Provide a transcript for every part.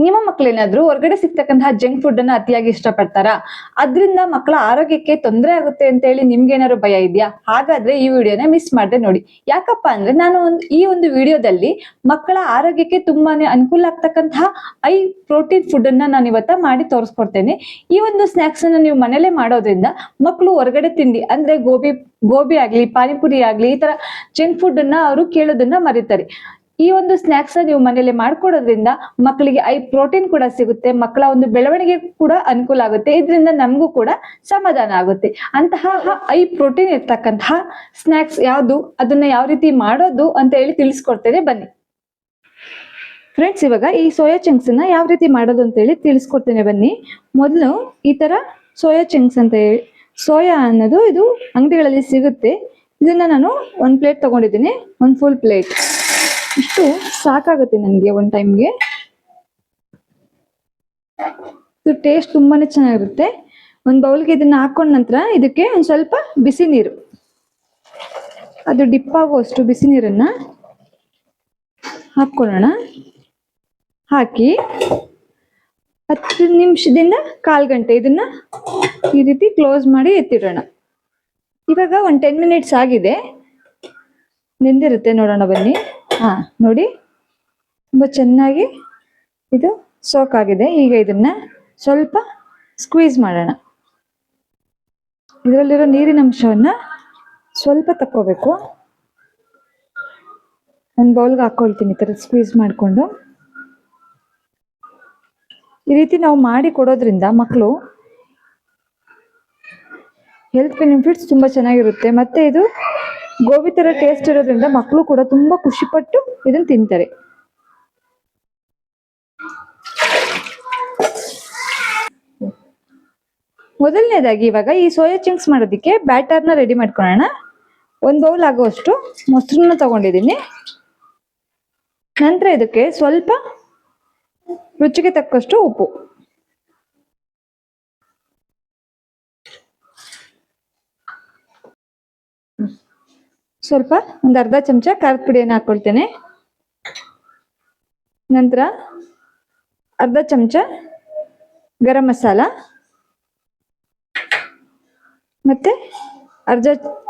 ನಿಮ್ಮ ಮಕ್ಕಳೇನಾದ್ರೂ ಹೊರಗಡೆ ಸಿಗ್ತಕ್ಕಂತಹ junk food ಅನ್ನ ಅತಿಯಾಗಿ ಇಷ್ಟಪಡ್ತಾರಾ? ಅದ್ರಿಂದ ಮಕ್ಕಳ ಆರೋಗ್ಯಕ್ಕೆ ತೊಂದರೆ ಆಗುತ್ತೆ ಅಂತ ಹೇಳಿ ನಿಮ್ಗೇನಾದ್ರು ಭಯ ಇದೆಯಾ? ಹಾಗಾದ್ರೆ ಈ ವಿಡಿಯೋನ ಮಿಸ್ ಮಾಡದೆ ನೋಡಿ. ಯಾಕಪ್ಪ ಅಂದ್ರೆ ನಾನು ಈ ಒಂದು ವಿಡಿಯೋದಲ್ಲಿ ಮಕ್ಕಳ ಆರೋಗ್ಯಕ್ಕೆ ತುಂಬಾನೇ ಅನುಕೂಲ ಆಗ್ತಕ್ಕಂತಹ ಹೈ ಪ್ರೋಟೀನ್ ಫುಡ್ ಅನ್ನ ನಾನು ಇವತ್ತ ಮಾಡಿ ತೋರಿಸ್ಕೊಡ್ತೇನೆ. ಈ ಒಂದು ಸ್ನಾಕ್ಸ್ ಅನ್ನ ನೀವು ಮನೇಲೆ ಮಾಡೋದ್ರಿಂದ ಮಕ್ಕಳು ಹೊರಗಡೆ ತಿಂಡಿ ಅಂದ್ರೆ ಗೋಬಿ ಆಗ್ಲಿ, ಪಾನಿಪುರಿ ಆಗ್ಲಿ, ಈ ತರ ಜಂಕ್ ಫುಡ್ ಅನ್ನ ಅವರು ಕೇಳೋದನ್ನ ಮರೀತಾರೆ. ಈ ಒಂದು ಸ್ನಾಕ್ಸ್ ನೀವು ಮನೇಲಿ ಮಾಡ್ಕೊಡೋದ್ರಿಂದ ಮಕ್ಕಳಿಗೆ ಹೈ ಪ್ರೋಟೀನ್ ಕೂಡ ಸಿಗುತ್ತೆ, ಮಕ್ಕಳ ಒಂದು ಬೆಳವಣಿಗೆ ಕೂಡ ಅನುಕೂಲ ಆಗುತ್ತೆ, ಇದರಿಂದ ನಮಗೂ ಕೂಡ ಸಮಾಧಾನ ಆಗುತ್ತೆ. ಅಂತಹ ಹೈ ಪ್ರೋಟೀನ್ ಇರ್ತಕ್ಕಂತಹ ಸ್ನಾಕ್ಸ್ ಯಾವುದು, ಅದನ್ನ ಯಾವ ರೀತಿ ಮಾಡೋದು ಅಂತ ಹೇಳಿ ತಿಳಿಸ್ಕೊಡ್ತೇನೆ, ಬನ್ನಿ ಫ್ರೆಂಡ್ಸ್. ಇವಾಗ ಈ ಸೋಯಾ ಚಂಕ್ಸ್ ಅನ್ನ ಯಾವ ರೀತಿ ಮಾಡೋದು ಅಂತ ಹೇಳಿ ತಿಳಿಸ್ಕೊಡ್ತೇನೆ, ಬನ್ನಿ. ಮೊದಲು ಈ ತರ ಸೋಯಾ ಚಂಕ್ಸ್ ಅಂತ ಹೇಳಿ, ಸೋಯಾ ಅನ್ನೋದು ಇದು ಅಂಗಡಿಗಳಲ್ಲಿ ಸಿಗುತ್ತೆ. ಇದನ್ನ ನಾನು ಒಂದು ಪ್ಲೇಟ್ ತಗೊಂಡಿದ್ದೀನಿ, ಒಂದು ಫುಲ್ ಪ್ಲೇಟ್. ಇಷ್ಟು ಸಾಕಾಗುತ್ತೆ ನನಗೆ ಒಂದು ಟೈಮ್ಗೆ. ಇದು ಟೇಸ್ಟ್ ತುಂಬಾನೇ ಚೆನ್ನಾಗಿರುತ್ತೆ. ಒಂದು ಬೌಲ್ಗೆ ಇದನ್ನ ಹಾಕೊಂಡ ನಂತರ ಇದಕ್ಕೆ ಒಂದು ಸ್ವಲ್ಪ ಬಿಸಿ ನೀರು, ಅದು ಡಿಪ್ ಆಗುವಷ್ಟು ಬಿಸಿ ನೀರನ್ನ ಹಾಕೊಳ್ಳೋಣ. ಹಾಕಿ 10 ನಿಮಿಷದಿಂದ 1/4 ಗಂಟೆ ಇದನ್ನ ಈ ರೀತಿ ಕ್ಲೋಸ್ ಮಾಡಿ ಎತ್ತಿಡೋಣ. ಇವಾಗ ಒಂದು 10 ಮಿನಿಟ್ಸ್ ಆಗಿದೆ, ನೆಂದಿರುತ್ತೆ, ನೋಡೋಣ ಬನ್ನಿ. ನೋಡಿ, ತುಂಬ ಚೆನ್ನಾಗಿ ಇದು ಸೋಕ್ ಆಗಿದೆ. ಈಗ ಇದನ್ನ ಸ್ವಲ್ಪ ಸ್ಕ್ವೀಸ್ ಮಾಡೋಣ. ಇದರಲ್ಲಿರೋ ನೀರಿನ ಅಂಶವನ್ನ ಸ್ವಲ್ಪ ತಕ್ಕೋಬೇಕು. ಒಂದು ಬೌಲ್ಗೆ ಹಾಕೊಳ್ತೀನಿ, ಈ ಥರ ಸ್ಕ್ವೀಸ್ ಮಾಡಿಕೊಂಡು. ಈ ರೀತಿ ನಾವು ಮಾಡಿ ಕೊಡೋದ್ರಿಂದ ಮಕ್ಕಳು ಹೆಲ್ತ್ ಬೆನಿಫಿಟ್ಸ್ ತುಂಬಾ ಚೆನ್ನಾಗಿರುತ್ತೆ. ಮತ್ತೆ ಇದು ಗೋಬಿ ತರ ಟೇಸ್ಟ್ ಇರೋದ್ರಿಂದ ಮಕ್ಕಳು ಕೂಡ ತುಂಬಾ ಖುಷಿ ಪಟ್ಟು ಇದನ್ನ ತಿಂತಾರೆ. ಮೊದಲನೇದಾಗಿ ಇವಾಗ ಈ ಸೋಯಾ ಚಂಕ್ಸ್ ಮಾಡೋದಕ್ಕೆ ಬ್ಯಾಟರ್ನ ರೆಡಿ ಮಾಡ್ಕೊಳ್ಳೋಣ. ಒಂದು ಬೌಲ್ ಆಗುವಷ್ಟು ಮೊಸರನ್ನ ತಗೊಂಡಿದ್ದೀನಿ. ನಂತರ ಇದಕ್ಕೆ ಸ್ವಲ್ಪ ರುಚಿಗೆ ತಕ್ಕಷ್ಟು ಉಪ್ಪು, ಸ್ವಲ್ಪ ಒಂದು ಅರ್ಧ ಚಮಚ ಖಾರದ ಪುಡಿಯನ್ನು ಹಾಕೊಳ್ತೇನೆ. ನಂತರ ಅರ್ಧ ಚಮಚ ಗರಂ ಮಸಾಲ, ಮತ್ತೆ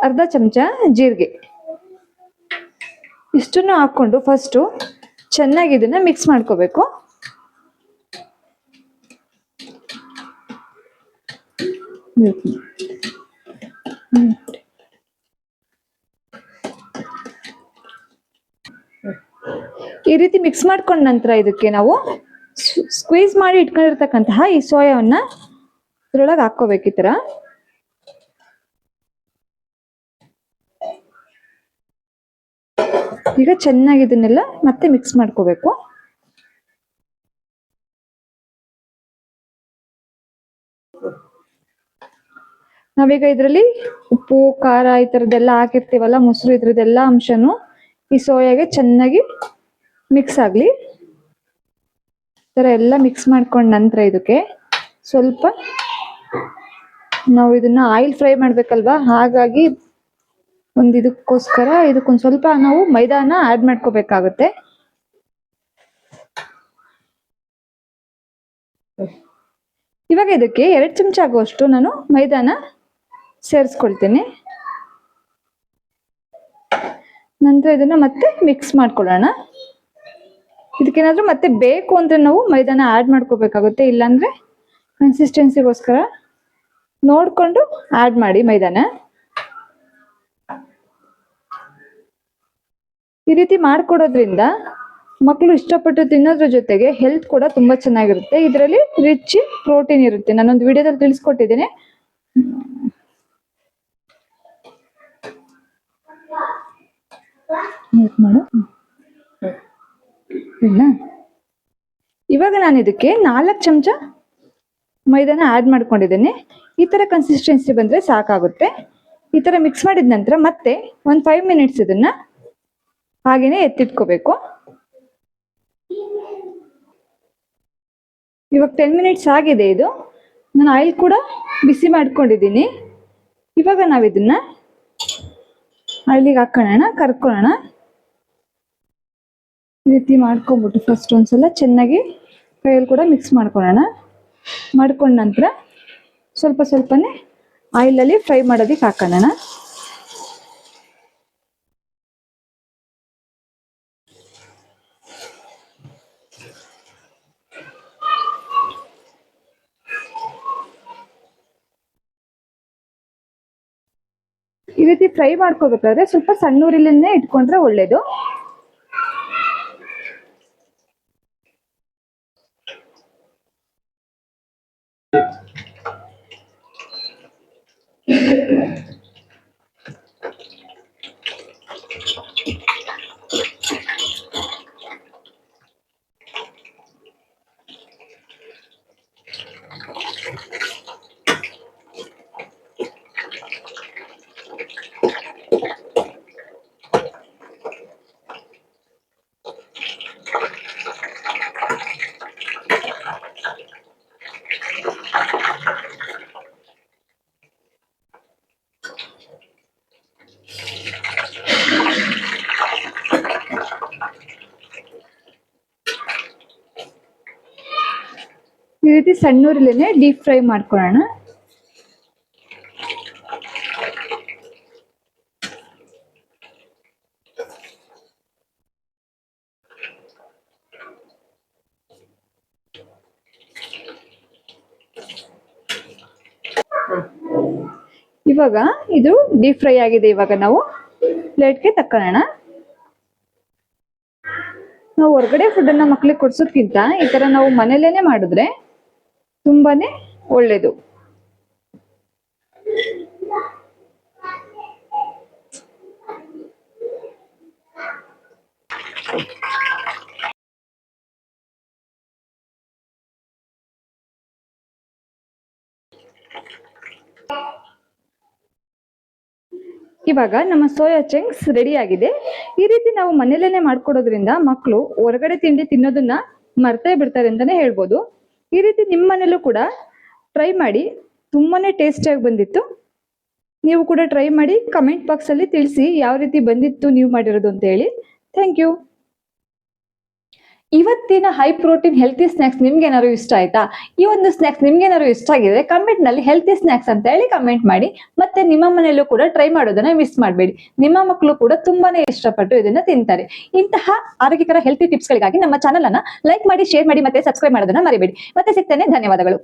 ಅರ್ಧ ಚಮಚ ಜೀರಿಗೆ. ಇಷ್ಟನ್ನು ಹಾಕೊಂಡು ಫಸ್ಟು ಚೆನ್ನಾಗಿ ಇದನ್ನ ಮಿಕ್ಸ್ ಮಾಡ್ಕೋಬೇಕು. ಈ ರೀತಿ ಮಿಕ್ಸ್ ಮಾಡ್ಕೊಂಡ ನಂತರ ಇದಕ್ಕೆ ನಾವು ಸ್ಕ್ವೀಸ್ ಮಾಡಿ ಇಟ್ಕೊಂಡಿರ್ತಕ್ಕಂತಹ ಈ ಸೋಯಾವನ್ನ ಇದ್ರೊಳಗೆ ಹಾಕೋಬೇಕು. ಈ ತರ ಈಗ ಚೆನ್ನಾಗಿ ಇದನ್ನೆಲ್ಲ ಮತ್ತೆ ಮಿಕ್ಸ್ ಮಾಡ್ಕೋಬೇಕು. ನಾವೀಗ ಇದರಲ್ಲಿ ಉಪ್ಪು, ಖಾರ ಈ ತರದ್ದೆಲ್ಲ ಹಾಕಿರ್ತೀವಲ್ಲ, ಮೊಸರು, ಇದ್ರದ್ದೆಲ್ಲ ಅಂಶನು ಈ ಸೋಯಾಗೆ ಚೆನ್ನಾಗಿ ಮಿಕ್ಸ್ ಆಗಲಿ. ಈ ಥರ ಎಲ್ಲ ಮಿಕ್ಸ್ ಮಾಡ್ಕೊಂಡ ನಂತರ ಇದಕ್ಕೆ ಸ್ವಲ್ಪ ನಾವು ಇದನ್ನ ಆಯಿಲ್ ಫ್ರೈ ಮಾಡ್ಬೇಕಲ್ವಾ, ಹಾಗಾಗಿ ಇದಕ್ಕೊಂದು ಸ್ವಲ್ಪ ನಾವು ಮೈದಾನ ಆಡ್ ಮಾಡ್ಕೋಬೇಕಾಗುತ್ತೆ. ಇವಾಗ ಇದಕ್ಕೆ 2 ಚಮಚ ಆಗುವಷ್ಟು ನಾನು ಮೈದಾನ ಸೇರಿಸ್ಕೊಳ್ತೇನೆ. ನಂತರ ಇದನ್ನ ಮತ್ತೆ ಮಿಕ್ಸ್ ಮಾಡ್ಕೊಳ್ಳೋಣ. ಇದಕ್ಕೇನಾದ್ರೂ ಮತ್ತೆ ಬೇಕು ಅಂದ್ರೆ ನಾವು ಮೈದಾನ ಆಡ್ ಮಾಡ್ಕೋಬೇಕಾಗುತ್ತೆ, ಇಲ್ಲಾಂದ್ರೆ ಕನ್ಸಿಸ್ಟೆನ್ಸಿಗೋಸ್ಕರ ನೋಡ್ಕೊಂಡು ಆಡ್ ಮಾಡಿ ಮೈದಾನ. ಈ ರೀತಿ ಮಾಡ್ಕೊಡೋದ್ರಿಂದ ಮಕ್ಕಳು ಇಷ್ಟಪಟ್ಟು ತಿನ್ನೋದ್ರ ಜೊತೆಗೆ ಹೆಲ್ತ್ ಕೂಡ ತುಂಬಾ ಚೆನ್ನಾಗಿರುತ್ತೆ. ಇದರಲ್ಲಿ ರಿಚ್ ಪ್ರೋಟೀನ್ ಇರುತ್ತೆ. ನಾನೊಂದು ವಿಡಿಯೋದಲ್ಲಿ ತಿಳಿಸ್ಕೊಟ್ಟಿದ್ದೇನೆ. ಇವಾಗ ನಾನು ಇದಕ್ಕೆ 4 ಚಮಚ ಮೈದಾನ ಆಡ್ ಮಾಡ್ಕೊಂಡಿದ್ದೇನೆ. ಈ ತರ ಕನ್ಸಿಸ್ಟೆನ್ಸಿ ಬಂದ್ರೆ ಸಾಕಾಗುತ್ತೆ. ಈ ತರ ಮಿಕ್ಸ್ ಮಾಡಿದ ನಂತರ ಮತ್ತೆ ಒಂದು 5 ಮಿನಿಟ್ಸ್ ಇದನ್ನ ಹಾಗೇನೆ ಎತ್ತಿಟ್ಕೋಬೇಕು. ಇವಾಗ 10 ಮಿನಿಟ್ಸ್ ಆಗಿದೆ. ಇದು ನಾನು ಆಯಿಲ್ ಕೂಡ ಬಿಸಿ ಮಾಡ್ಕೊಂಡಿದ್ದೀನಿ. ಇವಾಗ ನಾವು ಇದನ್ನ ಆಯಿಲಿಗೆ ಹಾಕೋಣ, ಕರ್ಕೊಳ್ಳೋಣ. ಈ ರೀತಿ ಮಾಡ್ಕೊಂಡ್ಬಿಟ್ಟು ಫಸ್ಟ್ ಒಂದ್ಸಲ ಚೆನ್ನಾಗಿ ಕೈಯಲ್ಲಿ ಕೂಡ ಮಿಕ್ಸ್ ಮಾಡ್ಕೊಳ್ಳೋಣ. ಮಾಡ್ಕೊಂಡ ನಂತರ ಸ್ವಲ್ಪ ಸ್ವಲ್ಪನೇ ಆಯಿಲಲ್ಲಿ ಫ್ರೈ ಮಾಡೋದಕ್ಕೆ ಹಾಕೋಣ. ಈ ರೀತಿ ಫ್ರೈ ಮಾಡ್ಕೋಬೇಕಾದ್ರೆ ಸ್ವಲ್ಪ ಸಣ್ಣ ಉರಿಲನ್ನೇ ಇಟ್ಕೊಂಡ್ರೆ ಒಳ್ಳೇದು. ಈ ರೀತಿ ಸಣ್ಣ ಉರಿಲೇನೆ ಡೀಪ್ ಫ್ರೈ ಮಾಡ್ಕೊಳ್ಳೋಣ. ಇವಾಗ ಇದು ಡೀಪ್ ಫ್ರೈ ಆಗಿದೆ. ಇವಾಗ ನಾವು ಪ್ಲೇಟ್ಗೆ ತಕ್ಕೊಳ್ಳೋಣ. ನಾವು ಹೊರಗಡೆ ಫುಡ್ ಅನ್ನ ಮಕ್ಳಿಗೆ ಕೊಡ್ಸೋದ್ಕಿಂತ ಈ ತರ ನಾವು ಮನೇಲೇನೆ ಮಾಡಿದ್ರೆ ತುಂಬಾನೇ ಒಳ್ಳೇದು. ಇವಾಗ ನಮ್ಮ ಸೋಯಾ ಚಂಕ್ಸ್ ರೆಡಿ ಆಗಿದೆ. ಈ ರೀತಿ ನಾವು ಮನೇಲೇನೆ ಮಾಡ್ಕೊಡೋದ್ರಿಂದ ಮಕ್ಕಳು ಹೊರಗಡೆ ತಿಂಡಿ ತಿನ್ನೋದನ್ನ ಮರ್ತೇ ಬಿಡ್ತಾರೆ ಅಂತಾನೆ ಹೇಳ್ಬೋದು. ಈ ರೀತಿ ನಿಮ್ಮ ಮನೇಲೂ ಕೂಡ ಟ್ರೈ ಮಾಡಿ, ತುಂಬಾನೇ ಟೇಸ್ಟಿಯಾಗಿ ಬಂದಿತ್ತು. ನೀವು ಕೂಡ ಟ್ರೈ ಮಾಡಿ ಕಮೆಂಟ್ ಬಾಕ್ಸ್ ಅಲ್ಲಿ ತಿಳಿಸಿ ಯಾವ ರೀತಿ ಬಂದಿತ್ತು ನೀವು ಮಾಡಿರೋದು ಅಂತ ಹೇಳಿ. Thank you. ಇವತ್ತಿನ ಹೈ ಪ್ರೋಟೀನ್ ಹೆಲ್ತಿ ಸ್ನಾಕ್ಸ್ ನಿಮ್ಗೆ ಏನಾದ್ರು ಇಷ್ಟ ಆಯ್ತಾ? ಈ ಒಂದು ಸ್ನಾಕ್ಸ್ ನಿಮ್ಗೆ ಏನಾದ್ರು ಇಷ್ಟ ಆಗಿದ್ರೆ ಕಮೆಂಟ್ ನಲ್ಲಿ ಹೆಲ್ತಿ ಸ್ನಾಕ್ಸ್ ಅಂತ ಹೇಳಿ ಕಮೆಂಟ್ ಮಾಡಿ. ಮತ್ತೆ ನಿಮ್ಮ ಮನೆಯಲ್ಲೂ ಕೂಡ ಟ್ರೈ ಮಾಡೋದನ್ನ ಮಿಸ್ ಮಾಡಬೇಡಿ. ನಿಮ್ಮ ಮಕ್ಕಳು ಕೂಡ ತುಂಬಾನೇ ಇಷ್ಟಪಟ್ಟು ಇದನ್ನ ತಿಂತಾರೆ. ಇಂತಹ ಆರೋಗ್ಯಕರ ಹೆಲ್ತಿ ಟಿಪ್ಸ್ ಗಳಿಗಾಗಿ ನಮ್ಮ ಚಾನಲ್ ಅನ್ನ ಲೈಕ್ ಮಾಡಿ, ಶೇರ್ ಮಾಡಿ, ಮತ್ತೆ ಸಬ್ಸ್ಕ್ರೈಬ್ ಮಾಡೋದನ್ನ ಮರಿಬೇಡಿ. ಮತ್ತೆ ಸಿಗ್ತೇನೆ. ಧನ್ಯವಾದಗಳು.